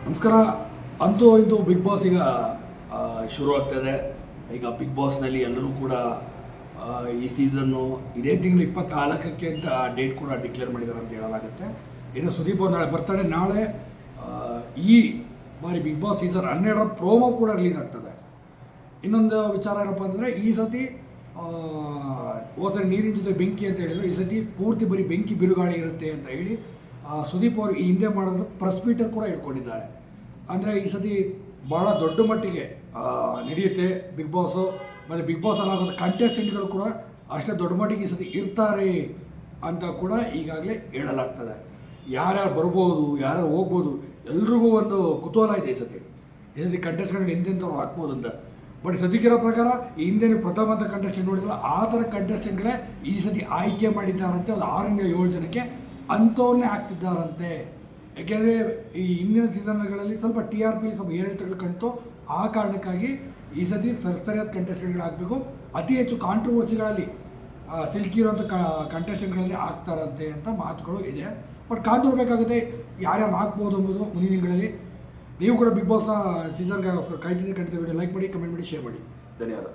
ನಮಸ್ಕಾರ. ಅಂತೂ ಇಂತೂ ಬಿಗ್ ಬಾಸ್ ಈಗ ಶುರು ಆಗ್ತಾಯಿದೆ. ಈಗ ಬಿಗ್ ಬಾಸ್ನಲ್ಲಿ ಎಲ್ಲರೂ ಕೂಡ ಈ ಸೀಸನ್ನು ಇದೇ ತಿಂಗಳು 24ಕ್ಕೆ ಅಂತ ಡೇಟ್ ಕೂಡ ಡಿಕ್ಲೇರ್ ಮಾಡಿದ್ದಾರೆ ಅಂತ ಹೇಳಲಾಗುತ್ತೆ. ಇನ್ನು ಸುದೀಪ್ ಅವ್ರು ನಾಳೆ ಬರ್ತಾಳೆ. ನಾಳೆ ಈ ಬಾರಿ ಬಿಗ್ ಬಾಸ್ ಸೀಸನ್ 12ರ ಪ್ರೋಮೋ ಕೂಡ ರಿಲೀಸ್ ಆಗ್ತದೆ. ಇನ್ನೊಂದು ವಿಚಾರ ಏನಪ್ಪ ಅಂದರೆ, ಈ ಸತಿ ಹೋದ್ಸರಿ ನೀರಿನ ಜೊತೆ ಬೆಂಕಿ ಅಂತ ಹೇಳಿದ್ರು, ಈ ಸತಿ ಪೂರ್ತಿ ಬರೀ ಬೆಂಕಿ ಬಿರುಗಾಳಿ ಇರುತ್ತೆ ಅಂತ ಹೇಳಿ ಸುದೀಪ್ ಅವರು ಈ ಹಿಂದೆ ಮಾಡೋದು ಪ್ರೆಸ್ ಮೀಟರ್ ಕೂಡ ಇಟ್ಕೊಂಡಿದ್ದಾರೆ. ಅಂದರೆ ಈ ಸತಿ ಭಾಳ ದೊಡ್ಡ ಮಟ್ಟಿಗೆ ನಡೆಯುತ್ತೆ ಬಿಗ್ ಬಾಸು. ಮತ್ತು ಬಿಗ್ ಬಾಸಲ್ಲಿ ಆಗೋದು ಕಂಟೆಸ್ಟೆಂಟ್ಗಳು ಕೂಡ ಅಷ್ಟೇ ದೊಡ್ಡ ಮಟ್ಟಿಗೆ ಈ ಸತಿ ಇರ್ತಾರೆ ಅಂತ ಕೂಡ ಈಗಾಗಲೇ ಹೇಳಲಾಗ್ತದೆ. ಯಾರ್ಯಾರು ಬರ್ಬೋದು, ಯಾರ್ಯಾರು ಹೋಗ್ಬೋದು, ಎಲ್ರಿಗೂ ಒಂದು ಕುತೂಹಲ ಇದೆ ಈ ಸತಿ ಕಂಟೆಸ್ಟೆಂಟ್ ಎಂತೆಂಥವ್ರು ಹಾಕ್ಬೋದು ಅಂತ. ಬಟ್ ಸದ್ಯಕ್ಕಿರೋ ಪ್ರಕಾರ ಈ ಹಿಂದೆ ಪ್ರಥಮ ಅಂತ ಕಂಟೆಸ್ಟೆಂಟ್ ನೋಡಿದ್ರೆ ಆ ಥರ ಕಂಟೆಸ್ಟೆಂಟ್ಗಳೇ ಈ ಸತಿ ಆಯ್ಕೆ ಮಾಡಿದ್ದಾರಂತೆ. ಒಂದು 6ರಿಂದ 7 ಜನಕ್ಕೆ ಅಂಥವ್ರನ್ನೇ ಹಾಕ್ತಿದ್ದಾರಂತೆ. ಯಾಕೆಂದರೆ ಈ ಹಿಂದಿನ ಸೀಸನ್ಗಳಲ್ಲಿ ಸ್ವಲ್ಪ TRP ಸ್ವಲ್ಪ ಏರಿಳಿತಗಳು ಕಂಡು, ಆ ಕಾರಣಕ್ಕಾಗಿ ಈ ಸತಿ ಸರಿಯಾದ ಕಂಟೆಸ್ಟೆಂಟ್ಗಳು ಹಾಕಬೇಕು. ಅತಿ ಹೆಚ್ಚು ಕಾಂಟ್ರವರ್ಸಿಗಳಲ್ಲಿ ಸಿಲ್ಕಿರೋಂಥ ಕಂಟೆಸ್ಟೆಂಟ್ಗಳಲ್ಲಿ ಹಾಕ್ತಾರಂತೆ ಅಂತ ಮಾತುಗಳು ಇದೆ. ಬಟ್ ಕಾದು ನೋಡಬೇಕಾಗುತ್ತೆ ಯಾರ್ಯಾರು ಹಾಕ್ಬೋದು ಎಂಬುದು ಮುಂದಿನ ದಿನಗಳಲ್ಲಿ. ನೀವು ಕೂಡ ಬಿಗ್ ಬಾಸ್ನ ಸೀಸನ್ಗೆ ಕಾಯ್ತಿದ್ರೆ ಖಂಡಿತ ವಿಡಿಯೋ ಲೈಕ್ ಮಾಡಿ, ಕಮೆಂಟ್ ಮಾಡಿ, ಶೇರ್ ಮಾಡಿ. ಧನ್ಯವಾದ.